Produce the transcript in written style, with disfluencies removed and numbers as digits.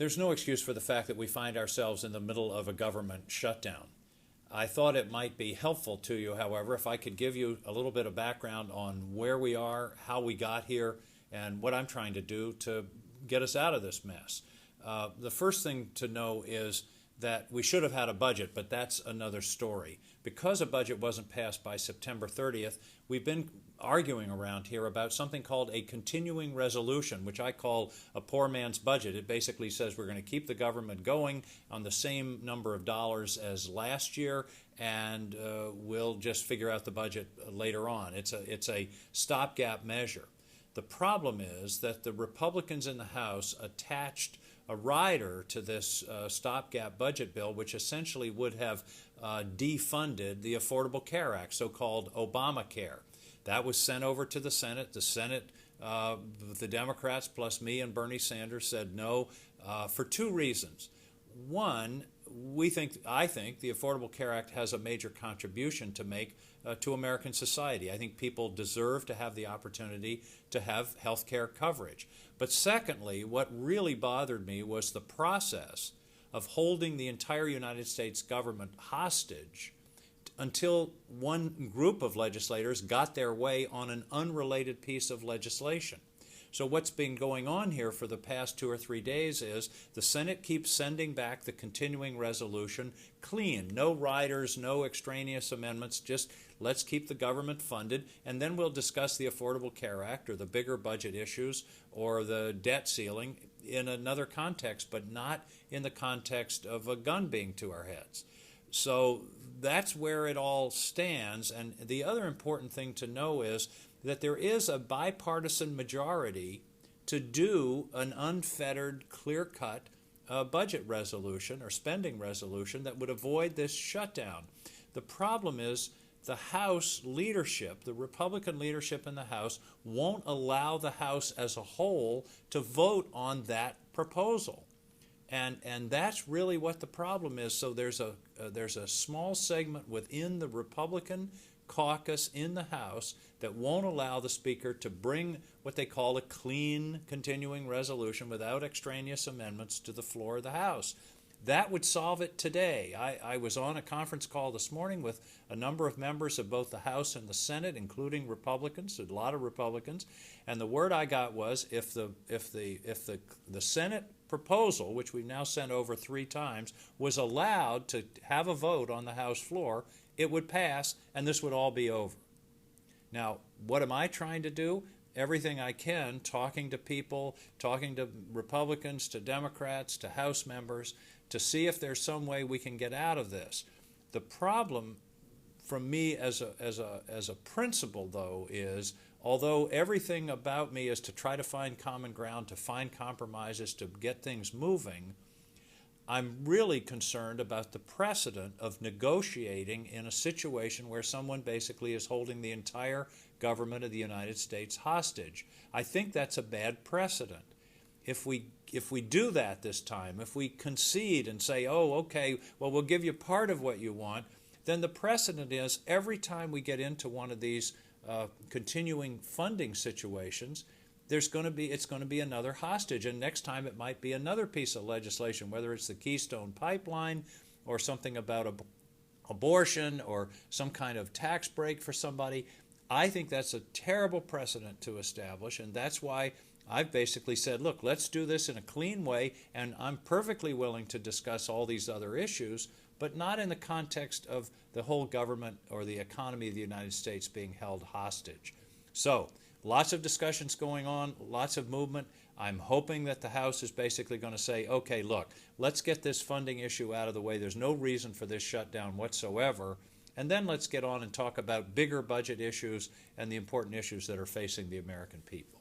There's no excuse for the fact that we find ourselves in the middle of a government shutdown. I thought it might be helpful to you, however, if I could give you a little bit of background on where we are, how we got here, and what I'm trying to do to get us out of this mess. The first thing to know is that we should have had a budget, but that's another story. Because a budget wasn't passed by September 30th, we've been arguing around here about something called a continuing resolution, which I call a poor man's budget. It basically says we're going to keep the government going on the same number of dollars as last year, and we'll just figure out the budget later on. It's a stopgap measure. The problem is that the Republicans in the House attached a rider to this stopgap budget bill, which essentially would have defunded the Affordable Care Act, so-called Obamacare. That was sent over to the Senate. The Senate, the Democrats plus me and Bernie Sanders said no for two reasons. One, I think the Affordable Care Act has a major contribution to make to American society. I think people deserve to have the opportunity to have health care coverage. But secondly, what really bothered me was the process of holding the entire United States government hostage until one group of legislators got their way on an unrelated piece of legislation. So what's been going on here for the past 2 or 3 days is the Senate keeps sending back the continuing resolution clean. No riders, no extraneous amendments, just let's keep the government funded, and then we'll discuss the Affordable Care Act or the bigger budget issues or the debt ceiling in another context, but not in the context of a gun being to our heads. So that's where it all stands. And the other important thing to know is that there is a bipartisan majority to do an unfettered, clear-cut budget resolution or spending resolution that would avoid this shutdown. The problem is the House leadership, the Republican leadership in the House, won't allow the House as a whole to vote on that proposal. And that's really what the problem is. So there's a small segment within the Republican caucus in the House that won't allow the Speaker to bring what they call a clean continuing resolution without extraneous amendments to the floor of the House. That would solve it today. I was on a conference call this morning with a number of members of both the House and the Senate, including Republicans, a lot of Republicans, and the word I got was if the Senate proposal, which we've now sent over 3 times, was allowed to have a vote on the House floor, it would pass, and this would all be over. Now, what am I trying to do? Everything I can, talking to people, talking to Republicans, to Democrats, to House members, to see if there's some way we can get out of this. The problem from me as a principle, though, is although everything about me is to try to find common ground, to find compromises, to get things moving, I'm really concerned about the precedent of negotiating in a situation where someone basically is holding the entire government of the United States hostage. I think that's a bad precedent. If we do that this time, if we concede and say, oh, okay, well, we'll give you part of what you want, then the precedent is every time we get into one of these continuing funding situations, it's going to be another hostage, and next time it might be another piece of legislation, whether it's the Keystone Pipeline or something about abortion or some kind of tax break for somebody. I think that's a terrible precedent to establish, and that's why I've basically said, look, let's do this in a clean way, and I'm perfectly willing to discuss all these other issues, but not in the context of the whole government or the economy of the United States being held hostage. So, lots of discussions going on, lots of movement. I'm hoping that the House is basically going to say, okay, look, let's get this funding issue out of the way. There's no reason for this shutdown whatsoever. And then let's get on and talk about bigger budget issues and the important issues that are facing the American people.